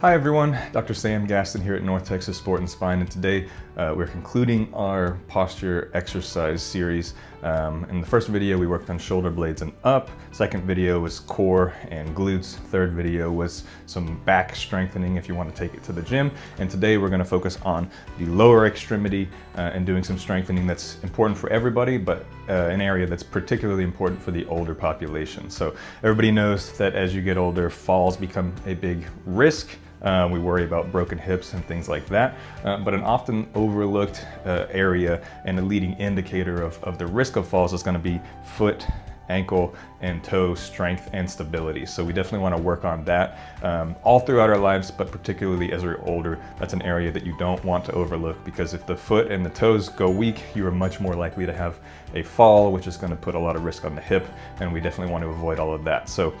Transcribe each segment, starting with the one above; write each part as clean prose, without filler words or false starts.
Hi everyone, Dr. Sam Gaston here at North Texas Sport and Spine, and today we're concluding our posture exercise series. In the first video we worked on shoulder blades and up, second video was core and glutes, third video was some back strengthening if you want to take it to the gym, and today we're going to focus on the lower extremity and doing some strengthening that's important for everybody, but an area that's particularly important for the older population. So everybody knows that as you get older, falls become a big risk. We worry about broken hips and things like that, but an often overlooked area and a leading indicator of the risk of falls is going to be foot, ankle, and toe strength and stability. So we definitely want to work on that all throughout our lives, but particularly as we're older, that's an area that you don't want to overlook, because if the foot and the toes go weak, you are much more likely to have a fall, which is going to put a lot of risk on the hip, and we definitely want to avoid all of that. So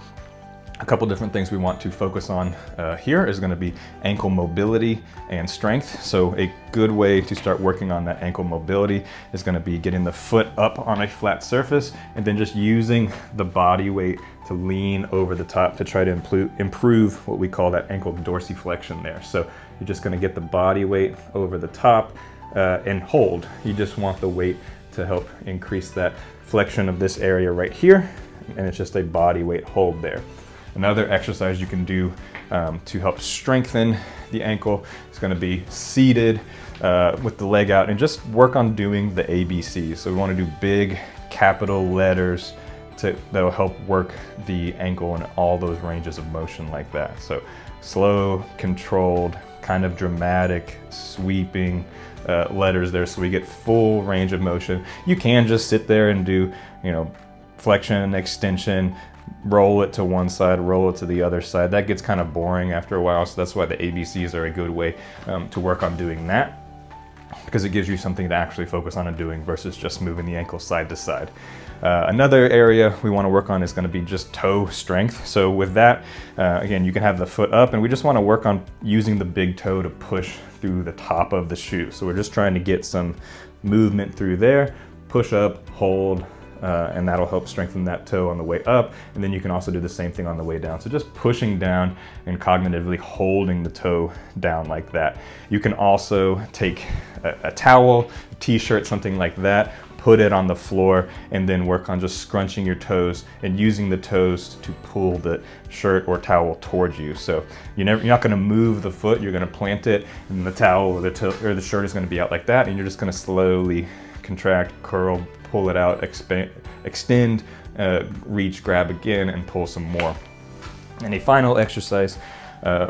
a couple different things we want to focus on here is going to be ankle mobility and strength. So a good way to start working on that ankle mobility is going to be getting the foot up on a flat surface and then just using the body weight to lean over the top to try to improve what we call that ankle dorsiflexion there. So you're just going to get the body weight over the top and hold. You just want the weight to help increase that flexion of this area right here, and it's just a body weight hold there. Another exercise you can do to help strengthen the ankle is going to be seated with the leg out and just work on doing the ABCs. So we want to do big capital letters that'll help work the ankle in all those ranges of motion like that. So slow, controlled, kind of dramatic, sweeping letters there, so we get full range of motion. You can just sit there and do, flexion, extension, roll it to one side, roll it to the other side. That gets kind of boring after a while, so that's why the ABCs are a good way to work on doing that, because it gives you something to actually focus on and doing versus just moving the ankle side to side. Another area we want to work on is going to be just toe strength. So with that, again, you can have the foot up, and we just want to work on using the big toe to push through the top of the shoe. So we're just trying to get some movement through there, push up, hold, and that'll help strengthen that toe on the way up. And then you can also do the same thing on the way down. So just pushing down and cognitively holding the toe down like that. You can also take a towel, a t-shirt, something like that, put it on the floor, and then work on just scrunching your toes and using the toes to pull the shirt or towel towards you. So you're not going to move the foot, you're going to plant it, and the towel or the shirt is going to be out like that, and you're just going to slowly contract, curl, pull it out, extend, reach, grab again, and pull some more. And a final exercise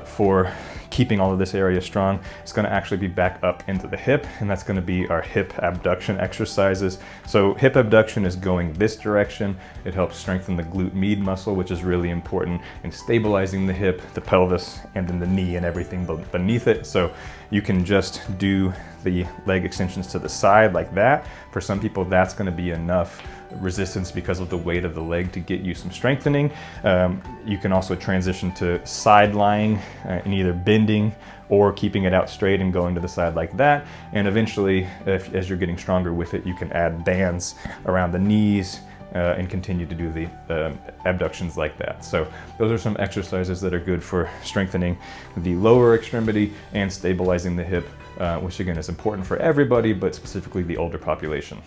for keeping all of this area strong is going to actually be back up into the hip, and that's going to be our hip abduction exercises. So hip abduction is going this direction. It helps strengthen the glute med muscle, which is really important in stabilizing the hip, the pelvis, and then the knee and everything beneath it. So you can just do the leg extensions to the side like that. For some people, that's going to be enough resistance because of the weight of the leg to get you some strengthening. You can also transition to side lying and either bending or keeping it out straight and going to the side like that. And eventually, as you're getting stronger with it, you can add bands around the knees and continue to do the abductions like that. So those are some exercises that are good for strengthening the lower extremity and stabilizing the hip, which again is important for everybody, but specifically the older population.